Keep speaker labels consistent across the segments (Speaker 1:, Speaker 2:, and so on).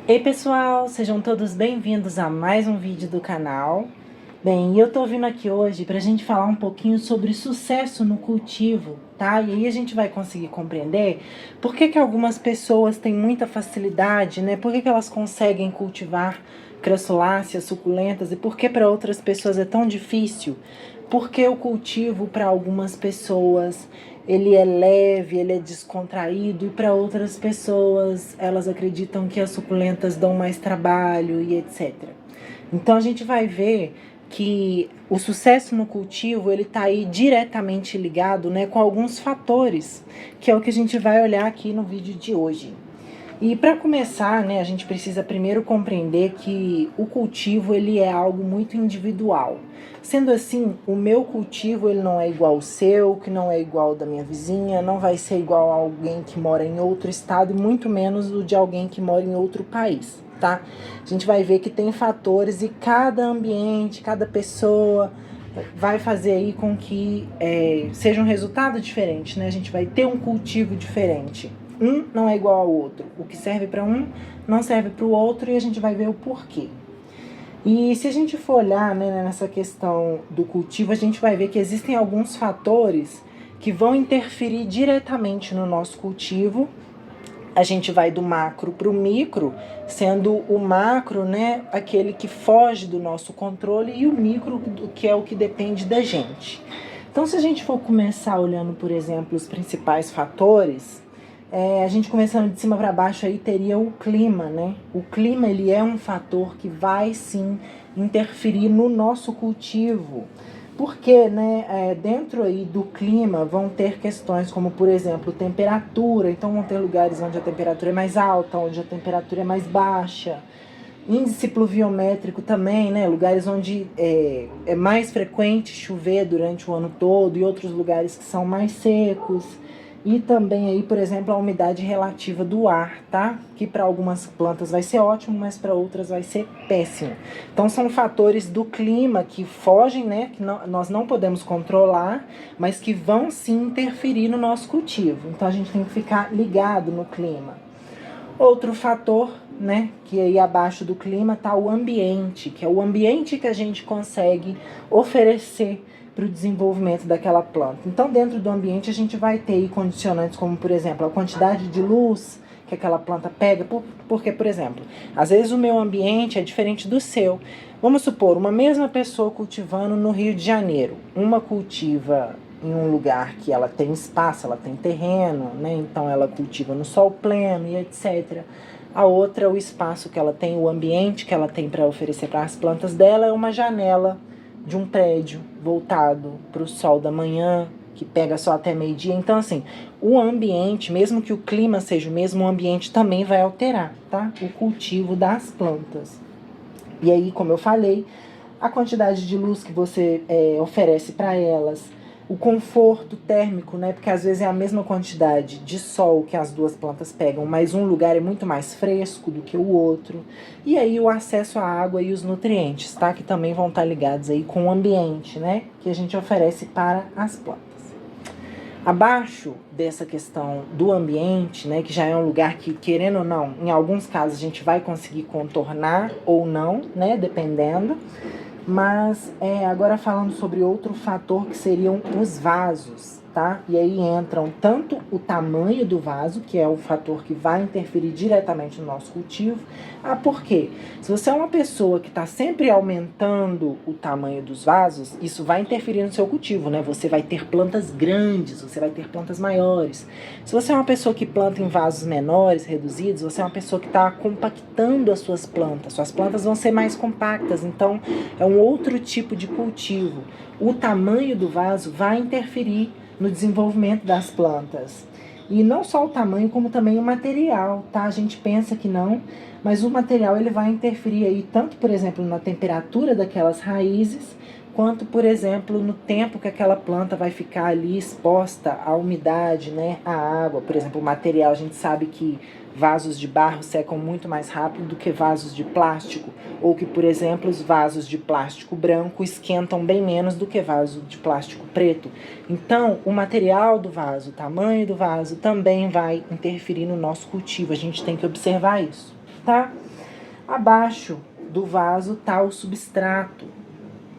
Speaker 1: Ei pessoal, sejam todos bem-vindos a mais um vídeo do canal. Bem, eu tô vindo aqui hoje pra gente falar um pouquinho sobre sucesso no cultivo, tá? E aí a gente vai conseguir compreender por que algumas pessoas têm muita facilidade, né? Por que elas conseguem cultivar crassuláceas, suculentas e por que para outras pessoas é tão difícil? Porque o cultivo para algumas pessoas ele é leve, ele é descontraído, e para outras pessoas elas acreditam que as suculentas dão mais trabalho e etc. Então a gente vai ver que o sucesso no cultivo ele está aí diretamente ligado, né, com alguns fatores, que é o que a gente vai olhar aqui no vídeo de hoje. E para começar, né, a gente precisa primeiro compreender que o cultivo ele é algo muito individual. Sendo assim, o meu cultivo ele não é igual ao seu, que não é igual ao da minha vizinha, não vai ser igual a alguém que mora em outro estado e muito menos o de alguém que mora em outro país, tá? A gente vai ver que tem fatores e cada ambiente, cada pessoa vai fazer aí com que seja um resultado diferente, né? A gente vai ter um cultivo diferente. Um não é igual ao outro. O que serve para um não serve para o outro e a gente vai ver o porquê. E se a gente for olhar, né, nessa questão do cultivo, a gente vai ver que existem alguns fatores que vão interferir diretamente no nosso cultivo. A gente vai do macro para o micro, sendo o macro, né, aquele que foge do nosso controle, e o micro, que é o que depende da gente. Então, se a gente for começar olhando, por exemplo, os principais fatores, a gente começando de cima para baixo aí teria o clima, né? O clima ele é um fator que vai sim interferir no nosso cultivo. Porque, né, dentro aí do clima vão ter questões como, por exemplo, temperatura. Então vão ter lugares onde a temperatura é mais alta, onde a temperatura é mais baixa. Índice pluviométrico também, né? Lugares onde é mais frequente chover durante o ano todo e outros lugares que são mais secos. E também aí, por exemplo, a umidade relativa do ar, tá? Que para algumas plantas vai ser ótimo, mas para outras vai ser péssimo. Então são fatores do clima que fogem, né? Que nós não podemos controlar, mas que vão sim interferir no nosso cultivo. Então a gente tem que ficar ligado no clima. Outro fator, né, que aí abaixo do clima está o ambiente, que é o ambiente que a gente consegue oferecer para o desenvolvimento daquela planta. Então, dentro do ambiente, a gente vai ter condicionantes como, por exemplo, a quantidade de luz que aquela planta pega, porque, por exemplo, às vezes o meu ambiente é diferente do seu. Vamos supor, uma mesma pessoa cultivando no Rio de Janeiro. Uma cultiva em um lugar que ela tem espaço, ela tem terreno, né? Então ela cultiva no sol pleno e etc. A outra, o espaço que ela tem, o ambiente que ela tem para oferecer para as plantas dela é uma janela de um prédio voltado para o sol da manhã, que pega só até meio-dia. Então, assim, o ambiente, mesmo que o clima seja o mesmo, o ambiente também vai alterar, tá? O cultivo das plantas. E aí, como eu falei, a quantidade de luz que você oferece para elas, o conforto térmico, né? Porque às vezes é a mesma quantidade de sol que as duas plantas pegam, mas um lugar é muito mais fresco do que o outro. E aí o acesso à água e os nutrientes, tá? Que também vão estar ligados aí com o ambiente, né? Que a gente oferece para as plantas. Abaixo dessa questão do ambiente, né, que já é um lugar que, querendo ou não, em alguns casos a gente vai conseguir contornar ou não, né, dependendo. Mas agora falando sobre outro fator que seriam os vasos, tá? E aí entram tanto o tamanho do vaso, que é o fator que vai interferir diretamente no nosso cultivo. Ah, por quê? Se você é uma pessoa que está sempre aumentando o tamanho dos vasos, isso vai interferir no seu cultivo, né? Você vai ter plantas grandes, você vai ter plantas maiores. Se você é uma pessoa que planta em vasos menores, reduzidos, você é uma pessoa que está compactando as suas plantas vão ser mais compactas, então é um outro tipo de cultivo. O tamanho do vaso vai interferir no desenvolvimento das plantas. E não só o tamanho, como também o material, tá? A gente pensa que não, mas o material ele vai interferir aí tanto, por exemplo, na temperatura daquelas raízes, quanto, por exemplo, no tempo que aquela planta vai ficar ali exposta à umidade, né, à água. Por exemplo, o material, a gente sabe que vasos de barro secam muito mais rápido do que vasos de plástico, ou que, por exemplo, os vasos de plástico branco esquentam bem menos do que vaso de plástico preto. Então, o material do vaso, o tamanho do vaso também vai interferir no nosso cultivo. A gente tem que observar isso, tá? Abaixo do vaso tá o substrato,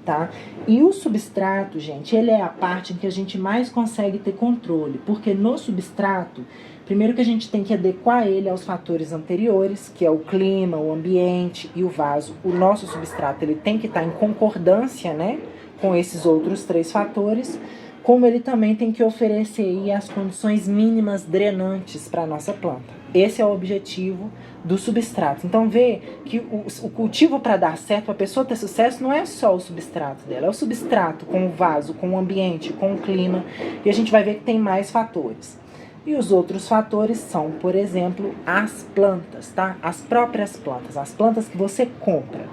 Speaker 1: tá? E o substrato, gente, ele é a parte em que a gente mais consegue ter controle, porque no substrato, primeiro que a gente tem que adequar ele aos fatores anteriores, que é o clima, o ambiente e o vaso. O nosso substrato, ele tem que estar em concordância, né, com esses outros 3 fatores, como ele também tem que oferecer aí as condições mínimas drenantes para a nossa planta. Esse é o objetivo do substrato. Então, vê que o cultivo para dar certo, para a pessoa ter sucesso, não é só o substrato dela, é o substrato com o vaso, com o ambiente, com o clima, e a gente vai ver que tem mais fatores. E os outros fatores são, por exemplo, as plantas, tá? As próprias plantas, as plantas que você compra.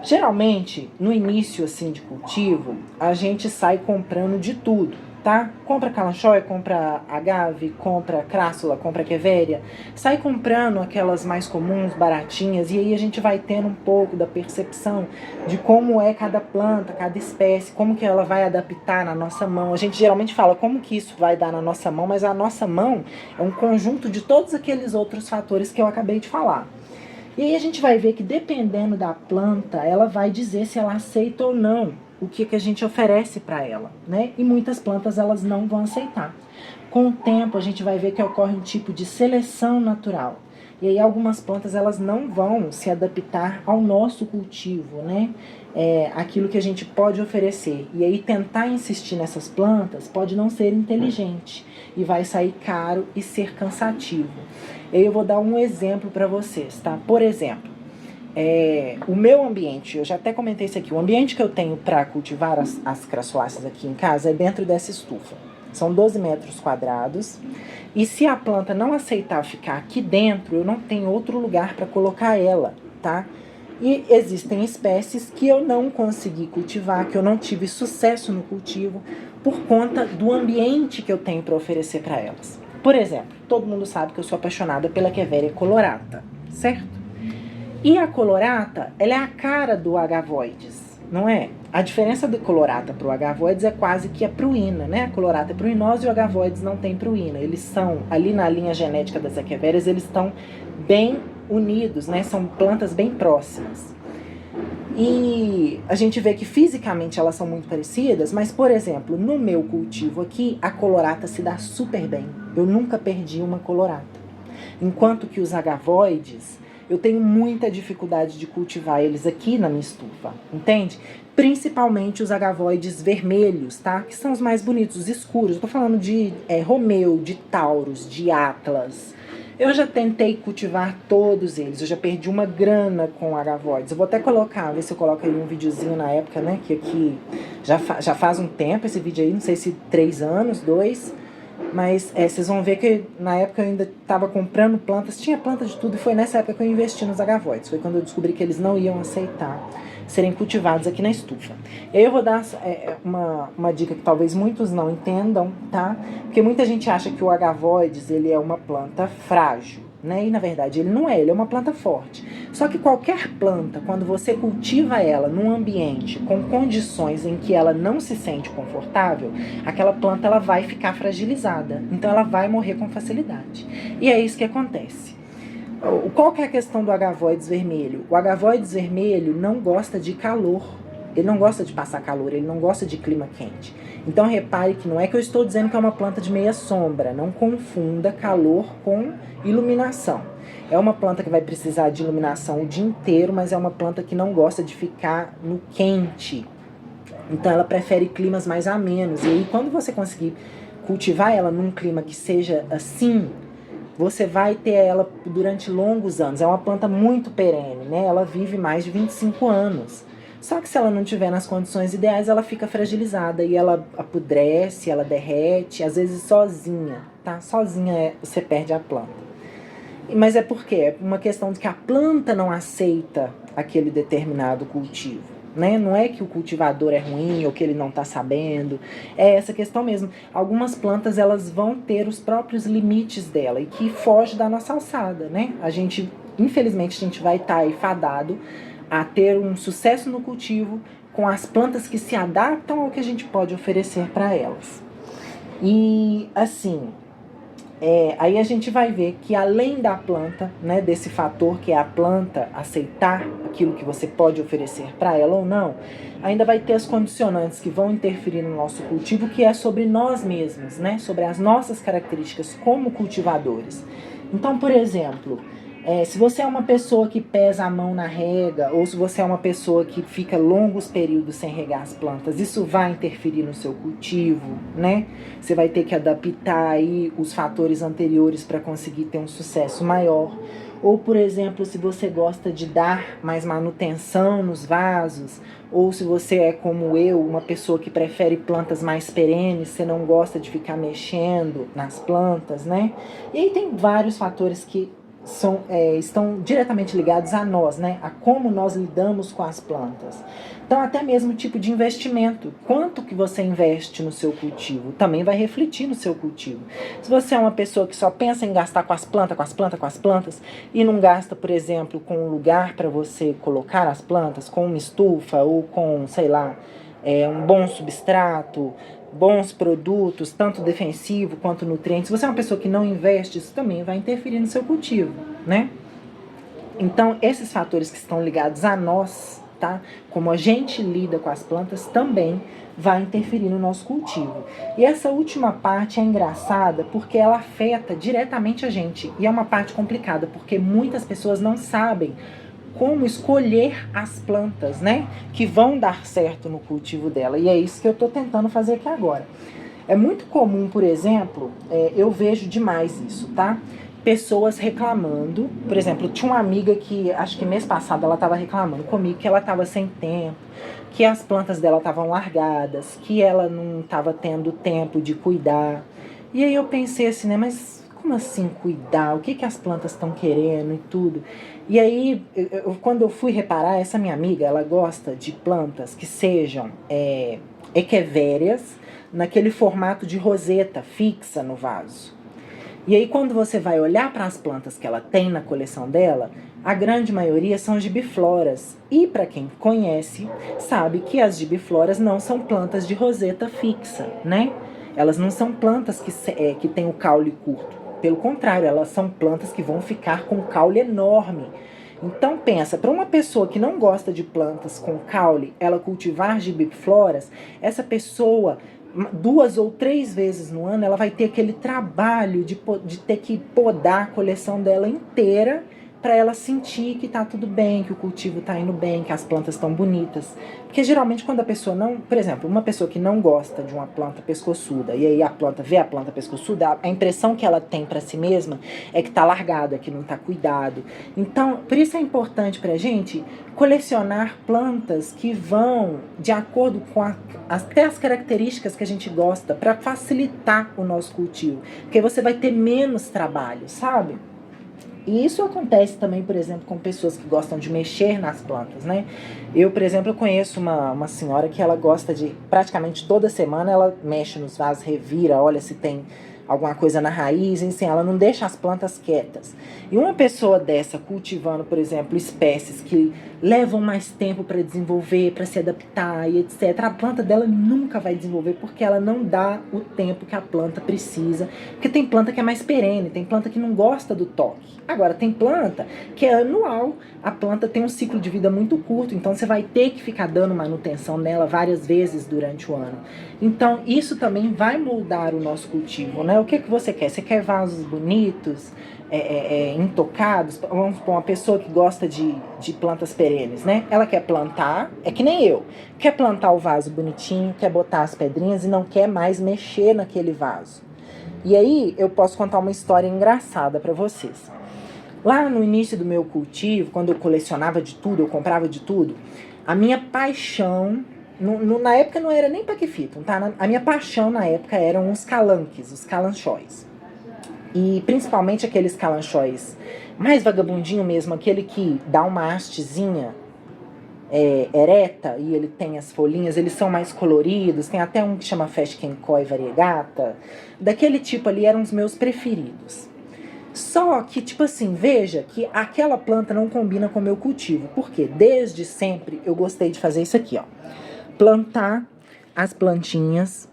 Speaker 1: Geralmente, no início assim de cultivo, a gente sai comprando de tudo, tá? Compra calanchoe, compra agave, compra crassula, compra quevéria, sai comprando aquelas mais comuns, baratinhas, e aí a gente vai tendo um pouco da percepção de como é cada planta, cada espécie, como que ela vai adaptar na nossa mão. A gente geralmente fala como que isso vai dar na nossa mão, mas a nossa mão é um conjunto de todos aqueles outros fatores que eu acabei de falar. E aí a gente vai ver que dependendo da planta, ela vai dizer se ela aceita ou não o que a gente oferece para ela, né? E muitas plantas elas não vão aceitar. Com o tempo a gente vai ver que ocorre um tipo de seleção natural. E aí algumas plantas elas não vão se adaptar ao nosso cultivo, né? Aquilo que a gente pode oferecer. E aí tentar insistir nessas plantas pode não ser inteligente e vai sair caro e ser cansativo. Eu vou dar um exemplo para vocês, tá? Por exemplo, o meu ambiente, eu já até comentei isso aqui, o ambiente que eu tenho para cultivar as crassuláceas aqui em casa é dentro dessa estufa. São 12 metros quadrados. E se a planta não aceitar ficar aqui dentro, eu não tenho outro lugar para colocar ela, tá? E existem espécies que eu não consegui cultivar, que eu não tive sucesso no cultivo, por conta do ambiente que eu tenho para oferecer para elas. Por exemplo, todo mundo sabe que eu sou apaixonada pela Quevéria colorata, certo? E a colorata, ela é a cara do agavoides, não é? A diferença do colorata para o agavoides é quase que a pruína, né? A colorata é pruinosa e o agavoides não tem pruína. Eles são, ali na linha genética das equevérias, eles estão bem unidos, né? São plantas bem próximas. E a gente vê que fisicamente elas são muito parecidas, mas, por exemplo, no meu cultivo aqui, a colorata se dá super bem. Eu nunca perdi uma colorata. Enquanto que os agavoides, eu tenho muita dificuldade de cultivar eles aqui na minha estufa, entende? Principalmente os agavoides vermelhos, tá? Que são os mais bonitos, os escuros. Eu tô falando de Romeu, de Taurus, de Atlas. Eu já tentei cultivar todos eles, eu já perdi uma grana com agavoides. Eu vou até colocar, ver se eu coloco aí um videozinho na época, né? Que aqui já faz um tempo esse vídeo aí, não sei se 3 anos, 2. Mas vocês vão ver que na época eu ainda estava comprando plantas, tinha planta de tudo, e foi nessa época que eu investi nos agavoides. Foi quando eu descobri que eles não iam aceitar serem cultivados aqui na estufa. E aí eu vou dar uma dica que talvez muitos não entendam, tá? Porque muita gente acha que o agavoides, ele é uma planta frágil, né? E na verdade ele não é, ele é uma planta forte. Só que qualquer planta, quando você cultiva ela num ambiente com condições em que ela não se sente confortável, aquela planta ela vai ficar fragilizada. Então ela vai morrer com facilidade. E é isso que acontece. Qual que é a questão do agavoides vermelho? O agavoides vermelho não gosta de calor. Ele não gosta de passar calor, ele não gosta de clima quente. Então repare que não é que eu estou dizendo que é uma planta de meia sombra. Não confunda calor com iluminação. É uma planta que vai precisar de iluminação o dia inteiro, mas é uma planta que não gosta de ficar no quente. Então ela prefere climas mais amenos. E aí quando você conseguir cultivar ela num clima que seja assim, você vai ter ela durante longos anos. É uma planta muito perene, né? Ela vive mais de 25 anos. Só que se ela não tiver nas condições ideais, ela fica fragilizada e ela apodrece, ela derrete, às vezes sozinha, tá? Sozinha você perde a planta. Mas é porque é uma questão de que a planta não aceita aquele determinado cultivo. Né? Não é que o cultivador é ruim ou que ele não está sabendo, é essa questão mesmo. Algumas plantas elas vão ter os próprios limites dela e que foge da nossa alçada, né? Infelizmente, a gente vai estar aí fadado a ter um sucesso no cultivo com as plantas que se adaptam ao que a gente pode oferecer para elas. E assim, Aí a gente vai ver que além da planta, né, desse fator que é a planta aceitar aquilo que você pode oferecer para ela ou não, ainda vai ter as condicionantes que vão interferir no nosso cultivo, que é sobre nós mesmos, né, sobre as nossas características como cultivadores. Então, por exemplo, se você é uma pessoa que pesa a mão na rega, ou se você é uma pessoa que fica longos períodos sem regar as plantas, isso vai interferir no seu cultivo, né? Você vai ter que adaptar aí os fatores anteriores para conseguir ter um sucesso maior. Ou, por exemplo, se você gosta de dar mais manutenção nos vasos, ou se você é como eu, uma pessoa que prefere plantas mais perenes, você não gosta de ficar mexendo nas plantas, né? E aí tem vários fatores que estão diretamente ligados a nós, né? A como nós lidamos com as plantas. Então, até mesmo o tipo de investimento. Quanto que você investe no seu cultivo também vai refletir no seu cultivo. Se você é uma pessoa que só pensa em gastar com as plantas, e não gasta, por exemplo, com um lugar para você colocar as plantas, com uma estufa ou com, sei lá, um bom substrato, bons produtos, tanto defensivo quanto nutrientes. Se você é uma pessoa que não investe, isso também vai interferir no seu cultivo, né? Então, esses fatores que estão ligados a nós, tá? Como a gente lida com as plantas, também vai interferir no nosso cultivo. E essa última parte é engraçada porque ela afeta diretamente a gente. E é uma parte complicada, porque muitas pessoas não sabem como escolher as plantas, né, que vão dar certo no cultivo dela. E é isso que eu estou tentando fazer aqui agora. É muito comum, por exemplo, eu vejo demais isso, tá? Pessoas reclamando. Por exemplo, tinha uma amiga que, acho que mês passado, ela estava reclamando comigo que ela estava sem tempo, que as plantas dela estavam largadas, que ela não estava tendo tempo de cuidar. E aí eu pensei assim, né, mas como assim cuidar? O que, que as plantas estão querendo e tudo? E aí, quando eu fui reparar, essa minha amiga, ela gosta de plantas que sejam equevérias, naquele formato de roseta fixa no vaso. E aí, quando você vai olhar para as plantas que ela tem na coleção dela, a grande maioria são gibifloras. E para quem conhece, sabe que as gibifloras não são plantas de roseta fixa, né? Elas não são plantas que têm o caule curto. Pelo contrário, elas são plantas que vão ficar com caule enorme. Então pensa, para uma pessoa que não gosta de plantas com caule, ela cultivar gibifloras, essa pessoa 2 ou 3 vezes no ano ela vai ter aquele trabalho de ter que podar a coleção dela inteira para ela sentir que tá tudo bem, que o cultivo tá indo bem, que as plantas estão bonitas. Porque geralmente quando a pessoa não, por exemplo, uma pessoa que não gosta de uma planta pescoçuda, e aí a planta vê a planta pescoçuda, a impressão que ela tem para si mesma é que tá largada, que não tá cuidado. Então, por isso é importante pra gente colecionar plantas que vão de acordo com até as características que a gente gosta, para facilitar o nosso cultivo. Porque você vai ter menos trabalho, sabe? E isso acontece também, por exemplo, com pessoas que gostam de mexer nas plantas, né? Eu, por exemplo, conheço uma senhora que ela gosta de, praticamente toda semana, ela mexe nos vasos, revira, olha se tem alguma coisa na raiz, enfim, ela não deixa as plantas quietas. E uma pessoa dessa cultivando, por exemplo, espécies que levam mais tempo para desenvolver, para se adaptar e etc., a planta dela nunca vai desenvolver porque ela não dá o tempo que a planta precisa. Porque tem planta que é mais perene, tem planta que não gosta do toque. Agora, tem planta que é anual, a planta tem um ciclo de vida muito curto, então você vai ter que ficar dando manutenção nela várias vezes durante o ano. Então, isso também vai moldar o nosso cultivo, né? O que você quer? Você quer vasos bonitos, intocados? Vamos supor, uma pessoa que gosta de plantas perenes, né? Ela quer plantar, é que nem eu, quer plantar o vaso bonitinho, quer botar as pedrinhas e não quer mais mexer naquele vaso. E aí, eu posso contar uma história engraçada para vocês. Lá no início do meu cultivo, quando eu colecionava de tudo, eu comprava de tudo, a minha paixão, na época não era nem paquifitum, tá? A minha paixão na época eram os calanques, os calanchóis. E principalmente aqueles calanchóis mais vagabundinho mesmo, aquele que dá uma hastezinha ereta e ele tem as folhinhas, eles são mais coloridos, tem até um que chama Feshkenkoi variegata. Daquele tipo ali eram os meus preferidos. Só que, tipo assim, veja que aquela planta não combina com o meu cultivo. Por quê? Desde sempre eu gostei de fazer isso aqui, ó. Plantar as plantinhas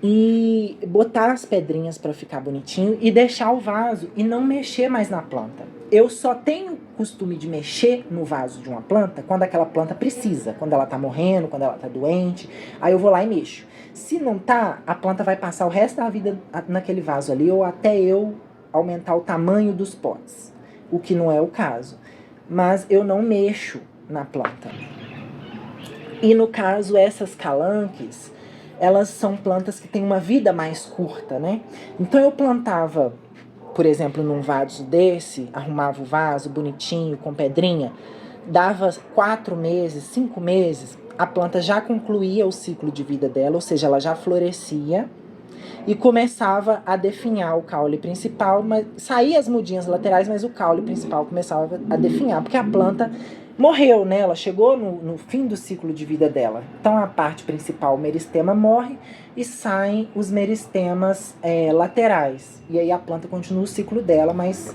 Speaker 1: e botar as pedrinhas para ficar bonitinho e deixar o vaso e não mexer mais na planta. Eu só tenho costume de mexer no vaso de uma planta quando aquela planta precisa, quando ela tá morrendo, quando ela tá doente, aí eu vou lá e mexo. Se não tá, a planta vai passar o resto da vida naquele vaso ali, ou até eu aumentar o tamanho dos potes, o que não é o caso. Mas eu não mexo na planta. E no caso, essas calanques, elas são plantas que têm uma vida mais curta, né? Então eu plantava, por exemplo, num vaso desse, arrumava o vaso bonitinho, com pedrinha, dava 4 meses, 5 meses, a planta já concluía o ciclo de vida dela, ou seja, ela já florescia e começava a definhar o caule principal, mas saía as mudinhas laterais, mas o caule principal começava a definhar, porque a planta morreu, né? Ela chegou no fim do ciclo de vida dela. Então a parte principal, o meristema, morre e saem os meristemas laterais. E aí a planta continua o ciclo dela, mas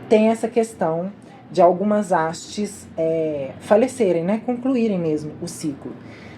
Speaker 1: tem essa questão de algumas hastes falecerem, né? Concluírem mesmo o ciclo.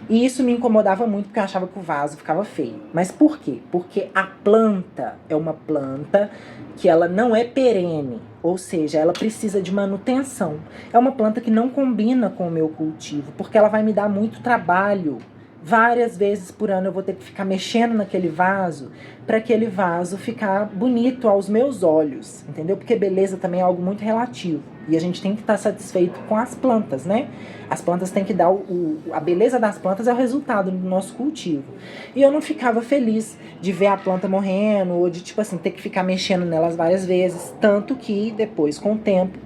Speaker 1: E isso me incomodava muito porque eu achava que o vaso ficava feio. Mas por quê? Porque a planta é uma planta que ela não é perene, ou seja, ela precisa de manutenção. É uma planta que não combina com o meu cultivo, porque ela vai me dar muito trabalho. Várias vezes por ano eu vou ter que ficar mexendo naquele vaso para aquele vaso ficar bonito aos meus olhos, entendeu? Porque beleza também é algo muito relativo. E a gente tem que estar satisfeito com as plantas, né? As plantas têm que dar a beleza das plantas é o resultado do nosso cultivo. E eu não ficava feliz de ver a planta morrendo ou de, tipo assim, ter que ficar mexendo nelas várias vezes. Tanto que depois, com o tempo,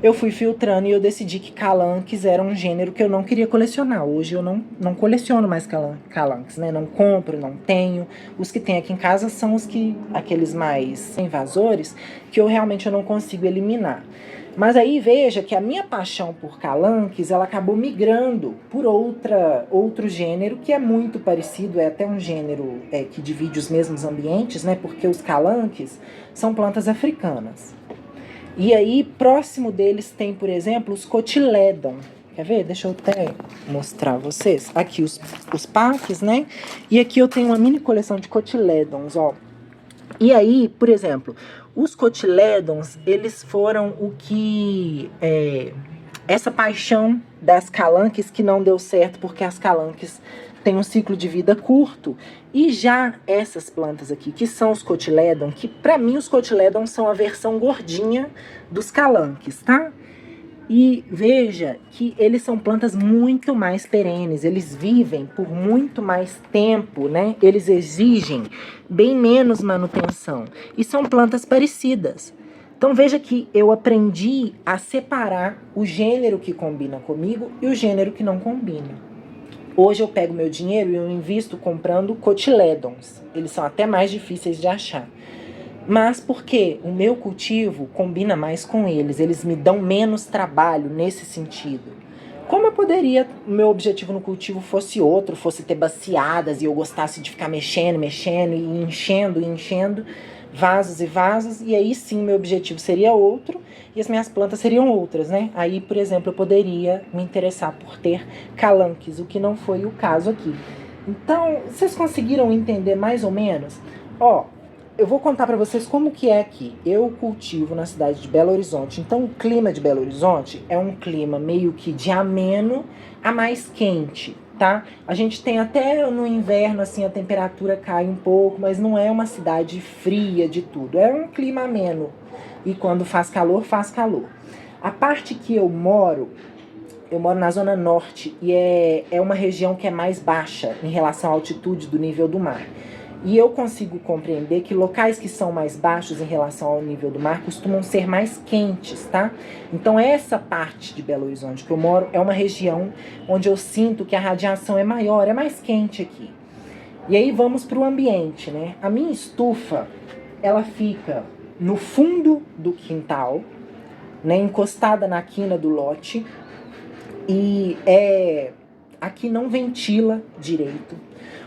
Speaker 1: eu fui filtrando e eu decidi que calanques era um gênero que eu não queria colecionar. Hoje eu não coleciono mais calanques, né? Não compro, não tenho. Os que tem aqui em casa são aqueles mais invasores, que eu não consigo eliminar. Mas aí veja que a minha paixão por calanques, ela acabou migrando por outro gênero que é muito parecido, é até um gênero que divide os mesmos ambientes, né? Porque os calanques são plantas africanas. E aí, próximo deles tem, por exemplo, os cotilédon. Quer ver? Deixa eu até mostrar a vocês. Aqui os paques, né? E aqui eu tenho uma mini coleção de cotilédons, ó. E aí, por exemplo, os cotilédons, eles foram o que... essa paixão das calanques que não deu certo, porque as calanques têm um ciclo de vida curto. E já essas plantas aqui, que são os cotilédon, que para mim os cotilédon são a versão gordinha dos calanques, tá? E veja que eles são plantas muito mais perenes, eles vivem por muito mais tempo, né? Eles exigem bem menos manutenção e são plantas parecidas. Então veja que eu aprendi a separar o gênero que combina comigo e o gênero que não combina. Hoje eu pego meu dinheiro e eu invisto comprando cotilédons. Eles são até mais difíceis de achar. Mas porque o meu cultivo combina mais com eles me dão menos trabalho nesse sentido. Como eu poderia, o meu objetivo no cultivo fosse outro, fosse ter baciadas e eu gostasse de ficar mexendo e enchendo vasos e vasos, e aí sim meu objetivo seria outro e as minhas plantas seriam outras, né? Aí, por exemplo, eu poderia me interessar por ter calanques, o que não foi o caso aqui. Então, vocês conseguiram entender mais ou menos? Ó, eu vou contar para vocês como que é aqui. Eu cultivo na cidade de Belo Horizonte. Então, o clima de Belo Horizonte é um clima meio que de ameno a mais quente, tá? A gente tem até no inverno, assim, a temperatura cai um pouco, mas não é uma cidade fria de tudo. É um clima ameno. E quando faz calor, faz calor. A parte que eu moro na zona norte e é uma região que é mais baixa em relação à altitude do nível do mar. E eu consigo compreender que locais que são mais baixos em relação ao nível do mar costumam ser mais quentes, tá? Então essa parte de Belo Horizonte que eu moro é uma região onde eu sinto que a radiação é maior, é mais quente aqui. E aí vamos para o ambiente, né? A minha estufa, ela fica no fundo do quintal, né, encostada na quina do lote, e aqui não ventila direito.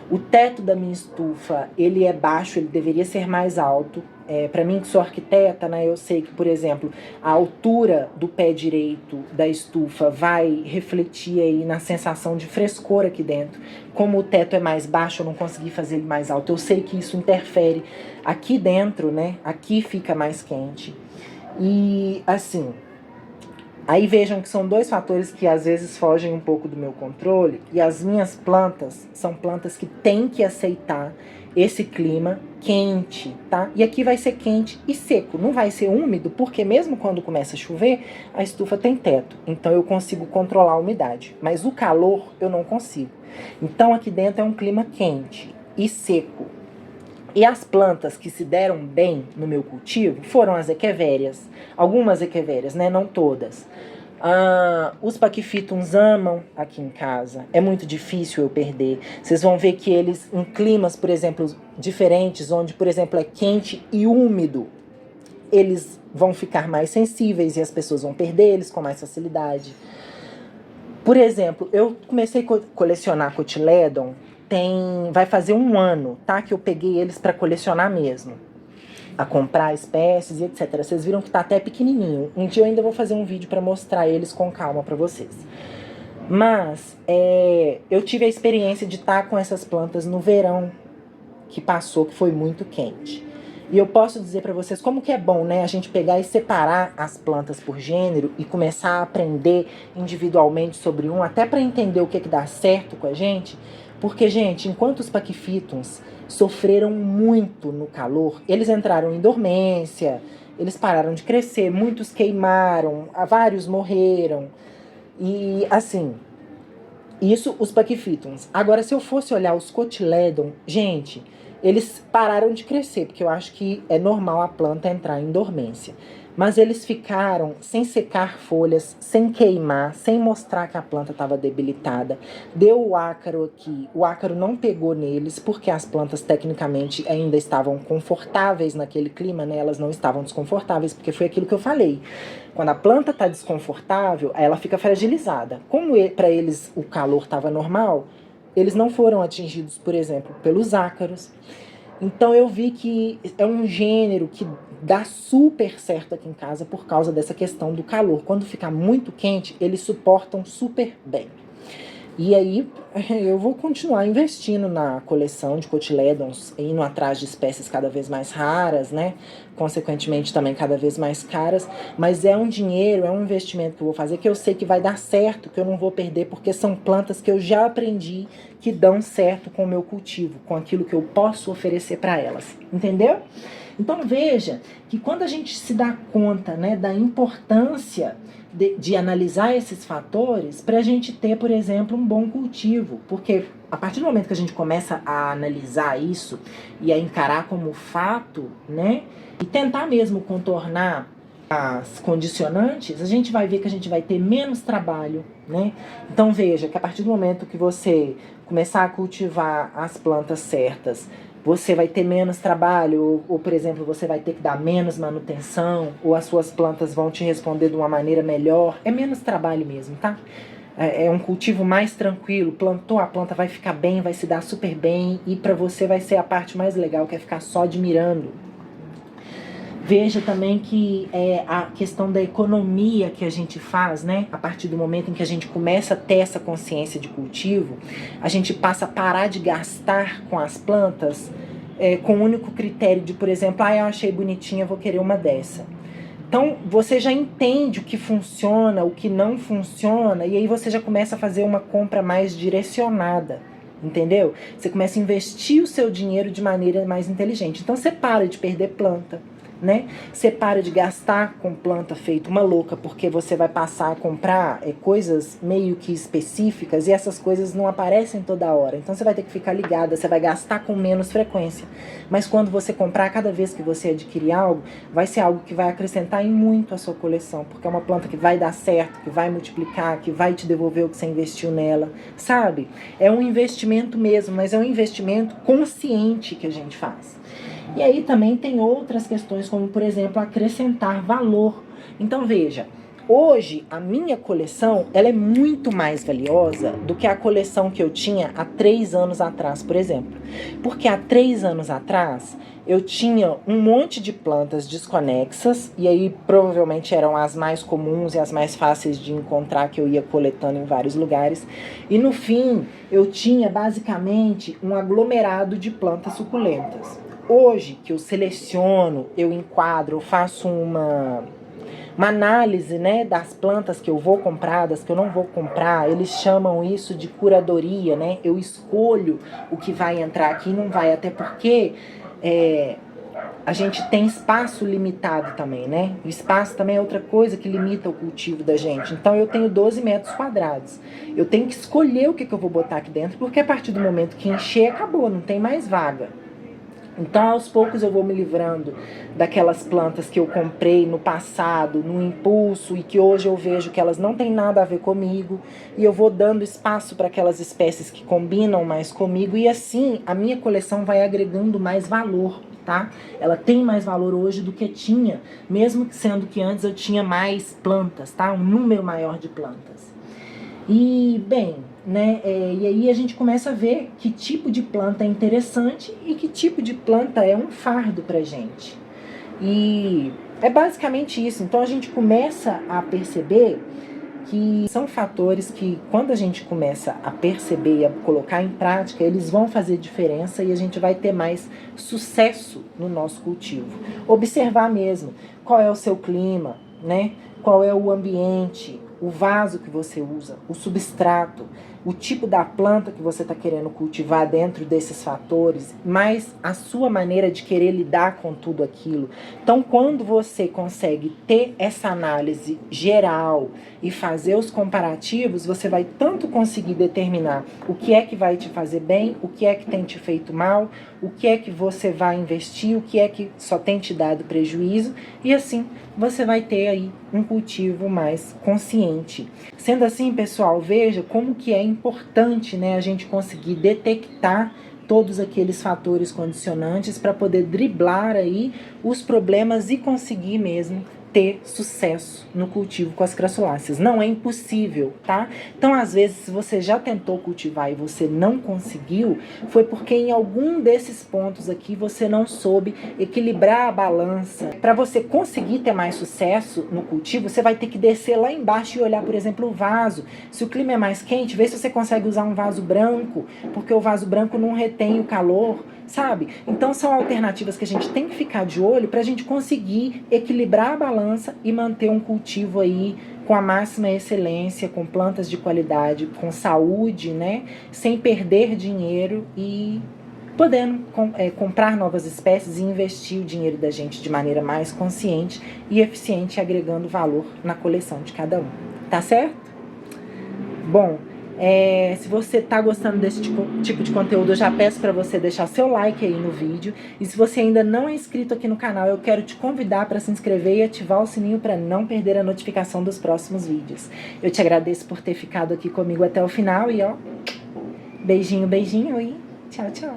Speaker 1: O teto da minha estufa, ele é baixo, ele deveria ser mais alto. para mim que sou arquiteta, né, eu sei que, por exemplo, a altura do pé direito da estufa vai refletir aí na sensação de frescor aqui dentro. Como o teto é mais baixo, eu não consegui fazer ele mais alto. Eu sei que isso interfere aqui dentro, né? Aqui fica mais quente. E assim, aí vejam que são dois fatores que às vezes fogem um pouco do meu controle. E as minhas plantas são plantas que têm que aceitar esse clima quente, tá? E aqui vai ser quente e seco, não vai ser úmido, porque mesmo quando começa a chover, a estufa tem teto. Então eu consigo controlar a umidade, mas o calor eu não consigo. Então aqui dentro é um clima quente e seco. E as plantas que se deram bem no meu cultivo foram as equevérias. Algumas equevérias, né? Não todas. Os paquifitums amam aqui em casa. É muito difícil eu perder. Vocês vão ver que eles, em climas, por exemplo, diferentes, onde, por exemplo, é quente e úmido, eles vão ficar mais sensíveis e as pessoas vão perder eles com mais facilidade. Por exemplo, eu comecei a colecionar cotiledon, vai fazer 1 ano, tá? Que eu peguei eles para colecionar mesmo. A comprar espécies e etc. Vocês viram que tá até pequenininho. Um dia eu ainda vou fazer um vídeo para mostrar eles com calma para vocês. Mas eu tive a experiência de estar com essas plantas no verão que passou, que foi muito quente. E eu posso dizer para vocês como que é bom, né? A gente pegar e separar as plantas por gênero e começar a aprender individualmente sobre um, até para entender o que dá certo com a gente. Porque, gente, enquanto os paquifitums sofreram muito no calor, eles entraram em dormência, eles pararam de crescer, muitos queimaram, vários morreram. E, assim, isso os paquifitums. Agora, se eu fosse olhar os cotiledon, gente, eles pararam de crescer, porque eu acho que é normal a planta entrar em dormência. Mas eles ficaram sem secar folhas, sem queimar, sem mostrar que a planta estava debilitada. Deu o ácaro aqui, o ácaro não pegou neles, porque as plantas tecnicamente ainda estavam confortáveis naquele clima, né? Elas não estavam desconfortáveis, porque foi aquilo que eu falei. Quando a planta está desconfortável, ela fica fragilizada. Como para eles o calor estava normal, eles não foram atingidos, por exemplo, pelos ácaros. Então eu vi que é um gênero que dá super certo aqui em casa por causa dessa questão do calor. Quando fica muito quente, eles suportam super bem. E aí eu vou continuar investindo na coleção de cotiledons, indo atrás de espécies cada vez mais raras, né? Consequentemente também cada vez mais caras. Mas é um dinheiro, é um investimento que eu vou fazer que eu sei que vai dar certo, que eu não vou perder, porque são plantas que eu já aprendi que dão certo com o meu cultivo, com aquilo que eu posso oferecer para elas. Entendeu? Então veja que quando a gente se dá conta, né, da importância de analisar esses fatores para a gente ter, por exemplo, um bom cultivo. Porque a partir do momento que a gente começa a analisar isso e a encarar como fato, né, e tentar mesmo contornar as condicionantes, a gente vai ver que a gente vai ter menos trabalho, né? Então veja que a partir do momento que você começar a cultivar as plantas certas, você vai ter menos trabalho, ou, por exemplo, você vai ter que dar menos manutenção, ou as suas plantas vão te responder de uma maneira melhor. É menos trabalho mesmo, tá? É um cultivo mais tranquilo. Plantou, a planta vai ficar bem, vai se dar super bem, e para você vai ser a parte mais legal, que é ficar só admirando. Veja também que a questão da economia que a gente faz, né? A partir do momento em que a gente começa a ter essa consciência de cultivo, a gente passa a parar de gastar com as plantas com o único critério de, por exemplo, eu achei bonitinha, vou querer uma dessa. Então, você já entende o que funciona, o que não funciona, e aí você já começa a fazer uma compra mais direcionada. Entendeu? Você começa a investir o seu dinheiro de maneira mais inteligente. Então, você para de perder planta, né? Você para de gastar com planta feito uma louca, porque você vai passar a comprar coisas meio que específicas e essas coisas não aparecem toda hora. Então você vai ter que ficar ligada, você vai gastar com menos frequência. Mas quando você comprar, cada vez que você adquirir algo, vai ser algo que vai acrescentar em muito a sua coleção, porque é uma planta que vai dar certo, que vai multiplicar, que vai te devolver o que você investiu nela, sabe? É um investimento mesmo, mas é um investimento consciente que a gente faz. E aí também tem outras questões, como, por exemplo, acrescentar valor. Então, veja, Hoje, a minha coleção, ela é muito mais valiosa do que a coleção que eu tinha há 3 anos atrás, por exemplo. Porque há 3 anos atrás, eu tinha um monte de plantas desconexas, e aí provavelmente eram as mais comuns e as mais fáceis de encontrar, que eu ia coletando em vários lugares. E no fim, eu tinha basicamente um aglomerado de plantas suculentas. Hoje, que eu seleciono, eu enquadro, eu faço uma análise, né, das plantas que eu vou comprar, das que eu não vou comprar. Eles chamam isso de curadoria, né? Eu escolho o que vai entrar aqui e não vai, até porque a gente tem espaço limitado também, né? O espaço também é outra coisa que limita o cultivo da gente. Então eu tenho 12 metros quadrados. Eu tenho que escolher o que eu vou botar aqui dentro, porque a partir do momento que encher, acabou, não tem mais vaga. Então, aos poucos eu vou me livrando daquelas plantas que eu comprei no passado, no impulso, e que hoje eu vejo que elas não têm nada a ver comigo, e eu vou dando espaço para aquelas espécies que combinam mais comigo, e assim a minha coleção vai agregando mais valor, tá? Ela tem mais valor hoje do que tinha, mesmo sendo que antes eu tinha mais plantas, tá? Um número maior de plantas. E, bem, né, e aí a gente começa a ver que tipo de planta é interessante e que tipo de planta é um fardo pra gente. E é basicamente isso. Então a gente começa a perceber que são fatores que, quando a gente começa a perceber e a colocar em prática, eles vão fazer diferença e a gente vai ter mais sucesso no nosso cultivo. Observar mesmo qual é o seu clima, né? Qual é o ambiente, o vaso que você usa, o substrato, o tipo da planta que você está querendo cultivar dentro desses fatores, mas a sua maneira de querer lidar com tudo aquilo. Então, quando você consegue ter essa análise geral e fazer os comparativos, você vai tanto conseguir determinar o que é que vai te fazer bem, o que é que tem te feito mal, o que é que você vai investir, o que é que só tem te dado prejuízo, e assim você vai ter aí um cultivo mais consciente. Sendo assim, pessoal, veja como que é importante, né, a gente conseguir detectar todos aqueles fatores condicionantes para poder driblar aí os problemas e conseguir mesmo ter sucesso no cultivo com as crassuláceas. Não é impossível, tá? Então, às vezes, se você já tentou cultivar e você não conseguiu, foi porque em algum desses pontos aqui você não soube equilibrar a balança. Para você conseguir ter mais sucesso no cultivo, você vai ter que descer lá embaixo e olhar, por exemplo, o vaso. Se o clima é mais quente, vê se você consegue usar um vaso branco, porque o vaso branco não retém o calor, sabe? Então são alternativas que a gente tem que ficar de olho para a gente conseguir equilibrar a balança e manter um cultivo aí com a máxima excelência, com plantas de qualidade, com saúde, né? Sem perder dinheiro e podendo comprar novas espécies e investir o dinheiro da gente de maneira mais consciente e eficiente, agregando valor na coleção de cada um. Tá certo? Bom, se você está gostando desse tipo de conteúdo, eu já peço para você deixar seu like aí no vídeo. E se você ainda não é inscrito aqui no canal, eu quero te convidar para se inscrever e ativar o sininho para não perder a notificação dos próximos vídeos. Eu te agradeço por ter ficado aqui comigo até o final e ó, beijinho, beijinho e tchau, tchau.